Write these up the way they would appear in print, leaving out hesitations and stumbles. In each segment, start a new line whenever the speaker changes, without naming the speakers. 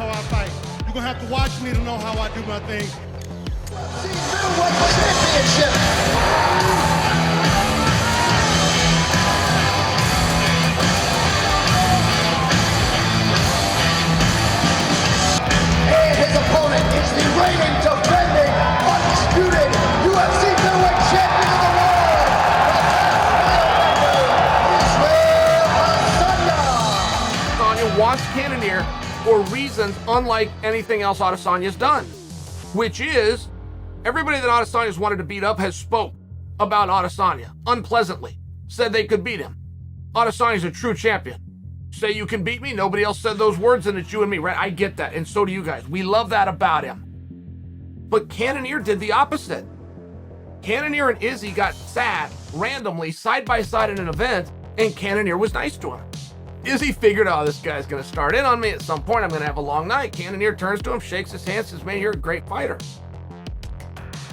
how I fight. You're gonna have to watch me to know how I do my thing.
Middleweight championship. And his opponent is the reigning, defending, undisputed UFC middleweight champion of the world,
Adesanya wants Cannonier for reasons unlike anything else Adesanya's done, which is everybody that Adesanya's wanted to beat up has spoke about Adesanya unpleasantly, said they could beat him. Adesanya's a true champion. Say you can beat me, nobody else said those words, and it's you and me, right? I get that, and so do you guys. We love that about him. But Cannonier did the opposite. Cannonier and Izzy got sad randomly side by side in an event, and Cannonier was nice to him. Izzy figured, oh, this guy's gonna start in on me at some point. I'm gonna have a long night. Cannonier turns to him, shakes his hand, says, man, you're a great fighter.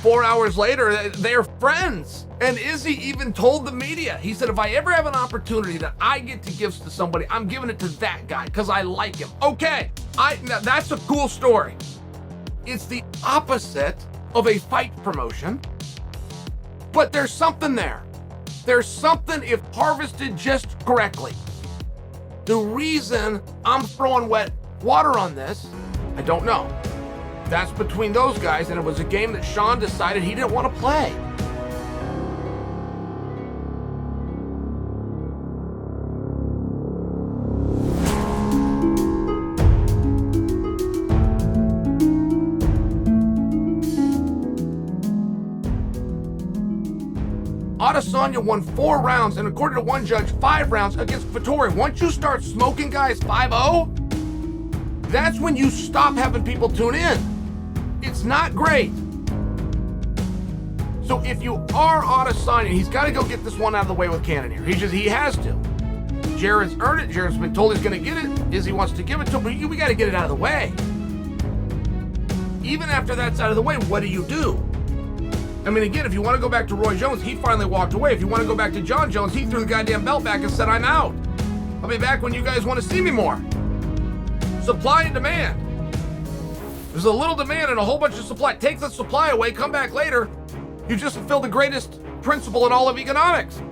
4 hours later, they're friends. And Izzy even told the media, he said, if I ever have an opportunity that I get to give to somebody, I'm giving it to that guy because I like him. Okay, now that's a cool story. It's the opposite of a fight promotion, but there's something there. There's something if harvested just correctly. The reason I'm throwing wet water on this, I don't know. That's between those guys, and it was a game that Sean decided he didn't want to play. Adesanya won 4 rounds, and according to one judge, 5 rounds against Vettori. Once you start smoking guys 5-0, that's when you stop having people tune in. It's not great. So if you are Adesanya, he's got to go get this one out of the way with Cannonier. He has to. Jared's earned it. Jared's been told he's going to get it. Izzy wants to give it to him, but we got to get it out of the way. Even after that's out of the way, what do you do? I mean, again, if you want to go back to Roy Jones, he finally walked away. If you want to go back to John Jones, he threw the goddamn belt back and said, I'm out. I'll be back when you guys want to see me more. Supply and demand. There's a little demand and a whole bunch of supply. Take the supply away, come back later. You just fulfilled the greatest principle in all of economics.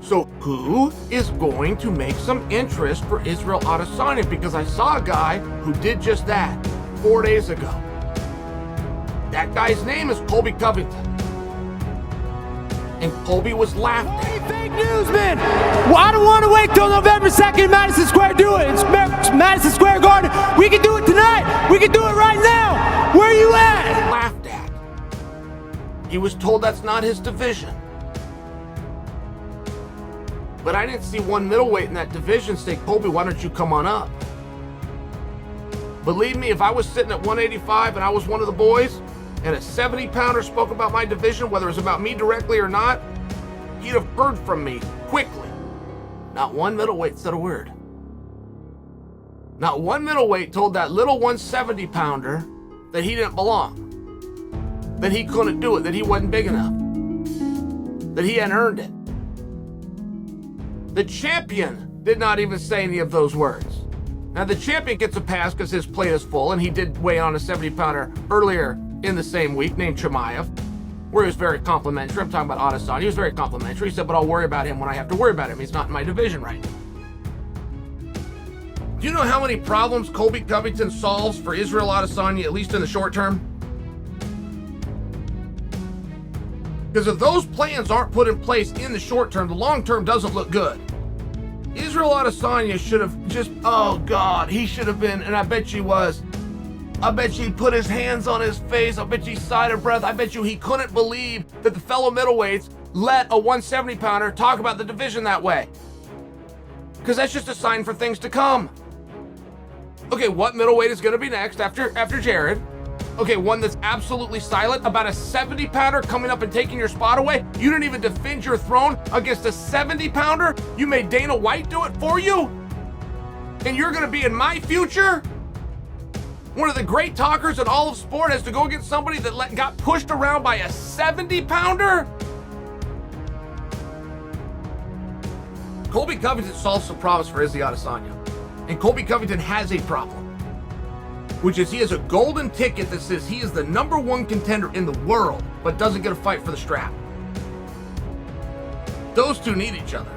So who is going to make some interest for Israel Adesanya? Because I saw a guy who did just that 4 days ago. That guy's name is Colby Covington. And Colby was laughed at.
Hey, fake news, man! Well, I don't want to wait till November 2nd, Madison Square do it. It's Madison Square Garden. We can do it tonight. We can do it right now. Where are you at?
Laughed at. He was told that's not his division. But I didn't see one middleweight in that division say, Colby, why don't you come on up? Believe me, if I was sitting at 185 and I was one of the boys, and a 70-pounder spoke about my division, whether it was about me directly or not, he'd have heard from me quickly. Not one middleweight said a word. Not one middleweight told that little 170-pounder that he didn't belong, that he couldn't do it, that he wasn't big enough, that he hadn't earned it. The champion did not even say any of those words. Now, the champion gets a pass because his plate is full, and he did weigh on a 70-pounder earlier in the same week named Chimaev, where he was very complimentary. I'm talking about Adesanya. He was very complimentary. He said, but I'll worry about him when I have to worry about him. He's not in my division right now. Do you know how many problems Colby Covington solves for Israel Adesanya, at least in the short term? Because if those plans aren't put in place in the short term, the long term doesn't look good. Israel Adesanya should have just, oh God, he should have been, and I bet you was. I bet you he put his hands on his face. I bet you he sighed a breath. I bet you he couldn't believe that the fellow middleweights let a 170-pounder talk about the division that way. Because that's just a sign for things to come. Okay, what middleweight is going to be next after Jared? Okay, one that's absolutely silent about a 70-pounder coming up and taking your spot away. You didn't even defend your throne against a 70-pounder. You made Dana White do it for you? And you're going to be in my future? One of the great talkers in all of sport has to go against somebody that got pushed around by a 70-pounder? Colby Covington solves some problems for Izzy Adesanya. And Colby Covington has a problem, which is he has a golden ticket that says he is the #1 contender in the world, but doesn't get a fight for the strap. Those two need each other.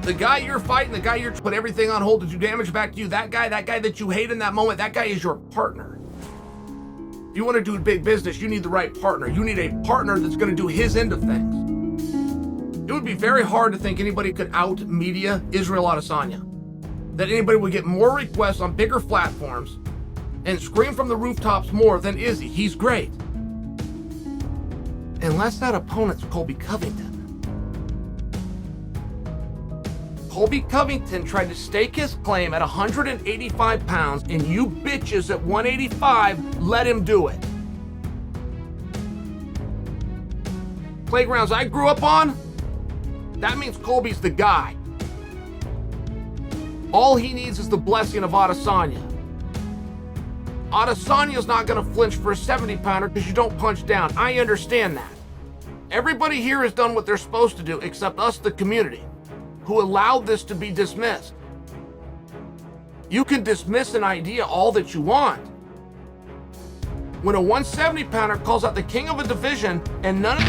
The guy you're fighting, the guy you're put everything on hold to do damage back to you, that guy that you hate in that moment, that guy is your partner. If you want to do big business, you need the right partner. You need a partner that's going to do his end of things. It would be very hard to think anybody could out-media Israel Adesanya. That anybody would get more requests on bigger platforms and scream from the rooftops more than Izzy. He's great. Unless that opponent's Colby Covington. Colby Covington tried to stake his claim at 185 pounds, and you bitches at 185 let him do it. Playgrounds I grew up on, that means Colby's the guy. All he needs is the blessing of Adesanya. Adesanya's not going to flinch for a 70-pounder because you don't punch down. I understand that. Everybody here has done what they're supposed to do except us, the community, who allowed this to be dismissed. You can dismiss an idea all that you want. When a 170-pounder calls out the king of a division and none of